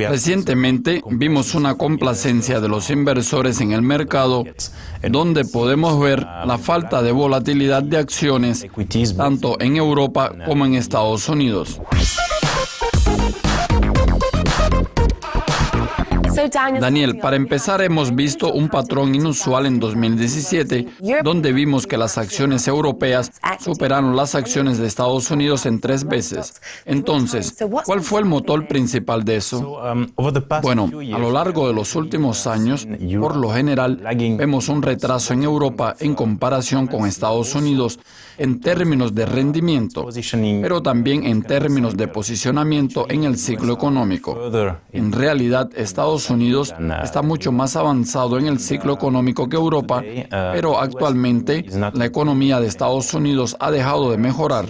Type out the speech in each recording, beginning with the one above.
Recientemente vimos una complacencia de los inversores en el mercado, donde podemos ver la falta de volatilidad de acciones tanto en Europa como en Estados Unidos. Daniel, para empezar, hemos visto un patrón inusual en 2017, donde vimos que las acciones europeas superaron las acciones de Estados Unidos en 3 veces. Entonces, ¿cuál fue el motor principal de eso? Bueno, a lo largo de los últimos años, por lo general, vemos un retraso en Europa en comparación con Estados Unidos en términos de rendimiento, pero también en términos de posicionamiento en el ciclo económico. En realidad, Estados Unidos está mucho más avanzado en el ciclo económico que Europa, pero actualmente la economía de Estados Unidos ha dejado de mejorar.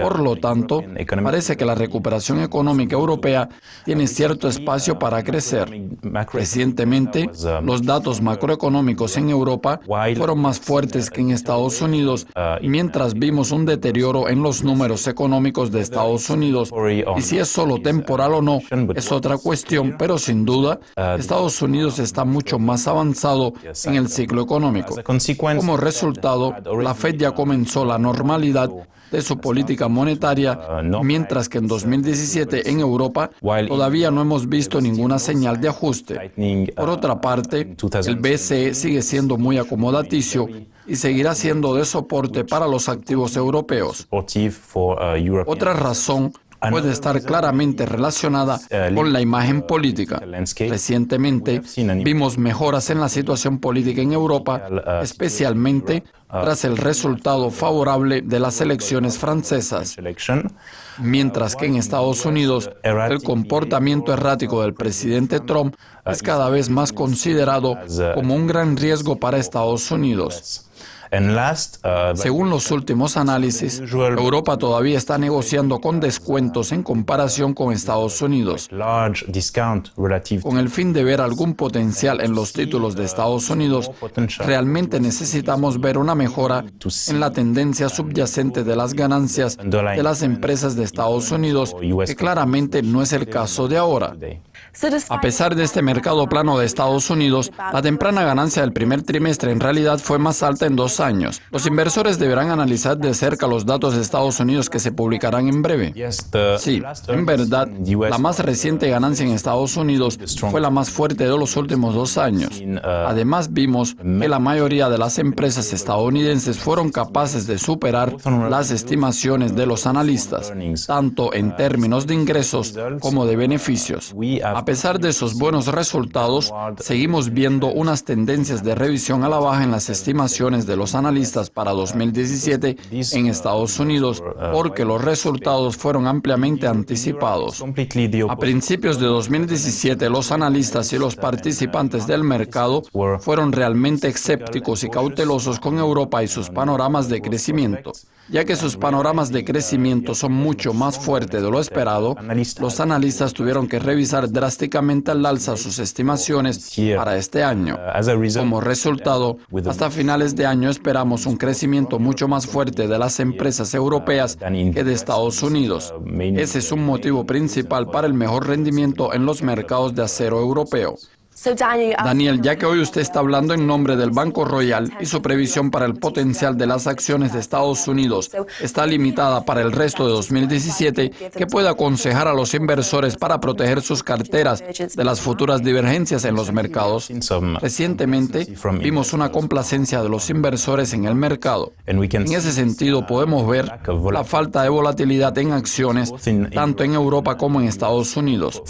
Por lo tanto, parece que la recuperación económica europea tiene cierto espacio para crecer. Recientemente, los datos macroeconómicos en Europa fueron más fuertes que en Estados Unidos, mientras vimos un deterioro en los números económicos de Estados Unidos. Y si es solo temporal o no, es otra cuestión, pero sin duda, Estados Unidos está mucho más avanzado en el ciclo económico. Como resultado, la Fed ya comenzó la normalidad de su política monetaria, mientras que en 2017 en Europa todavía no hemos visto ninguna señal de ajuste. Por otra parte, el BCE sigue siendo muy acomodaticio y seguirá siendo de soporte para los activos europeos. Otra razón puede estar claramente relacionada con la imagen política. Recientemente vimos mejoras en la situación política en Europa, especialmente tras el resultado favorable de las elecciones francesas. Mientras que en Estados Unidos, el comportamiento errático del presidente Trump es cada vez más considerado como un gran riesgo para Estados Unidos. Según los últimos análisis, Europa todavía está negociando con descuentos en comparación con Estados Unidos. Con el fin de ver algún potencial en los títulos de Estados Unidos, realmente necesitamos ver una mejora en la tendencia subyacente de las ganancias de las empresas de Estados Unidos, que claramente no es el caso de ahora. A pesar de este mercado plano de Estados Unidos, la temprana ganancia del primer trimestre en realidad fue más alta en 2 años. Los inversores deberán analizar de cerca los datos de Estados Unidos que se publicarán en breve. Sí, en verdad, la más reciente ganancia en Estados Unidos fue la más fuerte de los últimos 2 años. Además, vimos que la mayoría de las empresas estadounidenses fueron capaces de superar las estimaciones de los analistas, tanto en términos de ingresos como de beneficios. A pesar de esos buenos resultados, seguimos viendo unas tendencias de revisión a la baja en las estimaciones de los analistas para 2017 en Estados Unidos, porque los resultados fueron ampliamente anticipados. A principios de 2017, los analistas y los participantes del mercado fueron realmente escépticos y cautelosos con Europa y sus panoramas de crecimiento. Ya que sus panoramas de crecimiento son mucho más fuertes de lo esperado, los analistas tuvieron que revisar drásticamente al alza sus estimaciones para este año. Como resultado, hasta finales de año esperamos un crecimiento mucho más fuerte de las empresas europeas que de Estados Unidos. Ese es un motivo principal para el mejor rendimiento en los mercados de acero europeo. Daniel, ya que hoy usted está hablando en nombre del Banco Royal y su previsión para el potencial de las acciones de Estados Unidos está limitada para el resto de 2017, ¿qué puede aconsejar a los inversores para proteger sus carteras de las futuras divergencias en los mercados? Recientemente vimos una complacencia de los inversores en el mercado. En ese sentido, podemos ver la falta de volatilidad en acciones tanto en Europa como en Estados Unidos.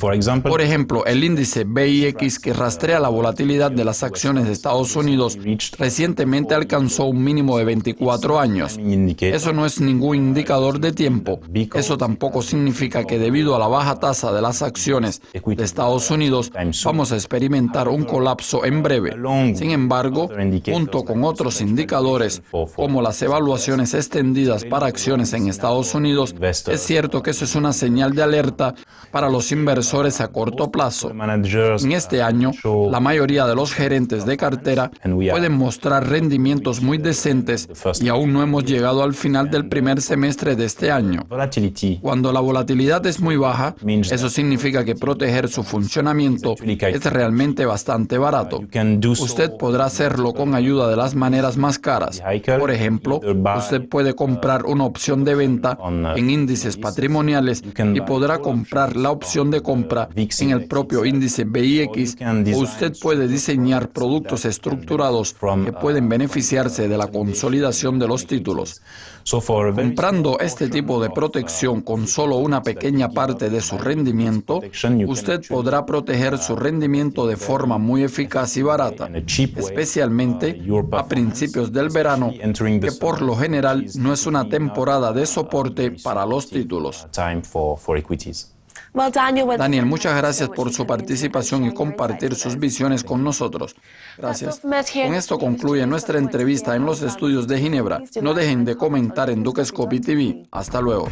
Por ejemplo, el índice VIX, que rastrea la volatilidad de las acciones de Estados Unidos, recientemente alcanzó un mínimo de 24 años. Eso no es ningún indicador de tiempo. Eso tampoco significa que debido a la baja tasa de las acciones de Estados Unidos vamos a experimentar un colapso en breve. Sin embargo, junto con otros indicadores, como las evaluaciones extendidas para acciones en Estados Unidos, es cierto que eso es una señal de alerta para los inversores a corto plazo. En este año, año, la mayoría de los gerentes de cartera pueden mostrar rendimientos muy decentes y aún no hemos llegado al final del primer semestre de este año. Cuando la volatilidad es muy baja, eso significa que proteger su funcionamiento es realmente bastante barato. Usted podrá hacerlo con ayuda de las maneras más caras. Por ejemplo, usted puede comprar una opción de venta en índices patrimoniales y podrá comprar la opción de compra en el propio índice VIX, o usted puede diseñar productos estructurados que pueden beneficiarse de la consolidación de los títulos. Comprando este tipo de protección con solo una pequeña parte de su rendimiento, usted podrá proteger su rendimiento de forma muy eficaz y barata, especialmente a principios del verano, que por lo general no es una temporada de soporte para los títulos. Daniel, muchas gracias por su participación y compartir sus visiones con nosotros. Gracias. Con esto concluye nuestra entrevista en los estudios de Ginebra. No dejen de comentar en Dukescopy TV. Hasta luego.